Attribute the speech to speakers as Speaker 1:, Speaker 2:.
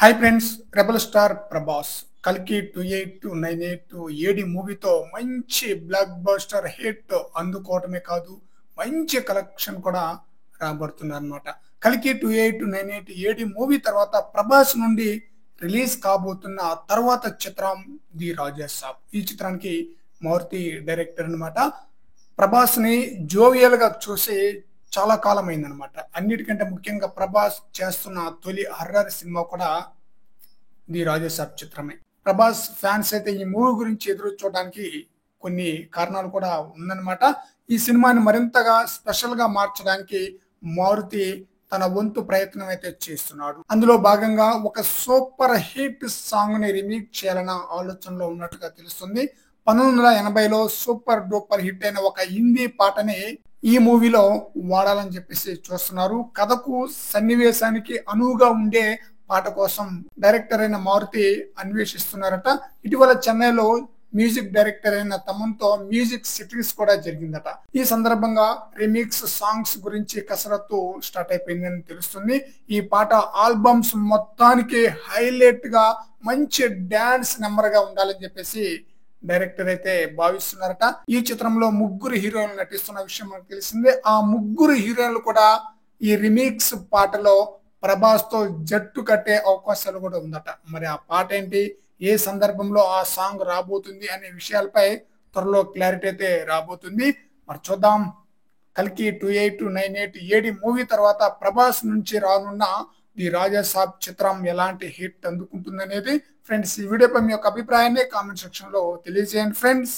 Speaker 1: Hi friends, rebel star Prabhas కల్కి 2898 AD మూవీతో మంచి బ్లాక్ బస్టర్ హిట్ అందుకోవటమే కాదు, మంచి కలెక్షన్ కూడా రాబడుతున్నారు అనమాట. కల్కి 2898 ఏడి మూవీ తర్వాత ప్రభాస్ నుండి రిలీజ్ కాబోతున్న తర్వాత చిత్రం ది రాజా సాబ్. ఈ చిత్రానికి మారుతి డైరెక్టర్ అనమాట. ప్రభాస్ ని జోవియల్ గా చూసి చాలా కాలం అయిందనమాట. అన్నిటికంటే ముఖ్యంగా ప్రభాస్ చేస్తున్న తొలి హర్రర్ సినిమా కూడా ది రాజా సాబ్ చిత్రమే. ప్రభాస్ ఫ్యాన్స్ అయితే ఈ మూవీ గురించి ఎదురు చూడడానికి కొన్ని కారణాలు కూడా ఉందన్నమాట. ఈ సినిమాని మరింతగా స్పెషల్ గా మార్చడానికి మారుతి తన వంతు ప్రయత్నం అయితే చేస్తున్నాడు. అందులో భాగంగా ఒక సూపర్ హిట్ సాంగ్ ని రీమేక్ చేయాలన్న ఆలోచనలో ఉన్నట్టుగా తెలుస్తుంది. 1980లో సూపర్ డూపర్ హిట్ అయిన ఒక హిందీ పాటని ఈ మూవీలో వాడాలని చెప్పేసి చూస్తున్నారు. కథకు సన్నివేశానికి అనువుగా ఉండే పాట కోసం డైరెక్టర్ అయిన మారుతి అన్వేషిస్తున్నారట. ఇటీవల చెన్నైలో మ్యూజిక్ డైరెక్టర్ అయిన తమన్తో మ్యూజిక్ సిటీస్ కూడా జరిగిందట. ఈ సందర్భంగా రీమిక్స్ సాంగ్స్ గురించి కసరత్తు స్టార్ట్ అయిపోయిందని తెలుస్తుంది. ఈ పాట ఆల్బమ్స్ మొత్తానికి హైలైట్ గా మంచి డాన్స్ నెంబర్ గా ఉండాలని చెప్పేసి డైరెక్టర్ అయితే భావిస్తున్నారట. ఈ చిత్రంలో ముగ్గురు హీరోయిన్లు నటిస్తున్న విషయం మనకు తెలిసిందే. ఆ ముగ్గురు హీరోయిన్లు కూడా ఈ రిమిక్స్ పాటలో ప్రభాస్ తో జట్టు కట్టే అవకాశాలు కూడా ఉందట. మరి ఆ పాట ఏంటి, ఏ సందర్భంలో ఆ సాంగ్ రాబోతుంది అనే విషయాలపై త్వరలో క్లారిటీ అయితే రాబోతుంది. మరి చూద్దాం, కల్కి 2898 ఏడి మూవీ తర్వాత ప్రభాస్ నుంచి రానున్న ది రాజా సాబ్ చిత్రం ఎలాంటి హిట్ అందుకుంటుంది అనేది. ఫ్రెండ్స్, ఈ వీడియోపై మీ యొక్క అభిప్రాయాన్ని కామెంట్ సెక్షన్ లో తెలియజేయండి ఫ్రెండ్స్.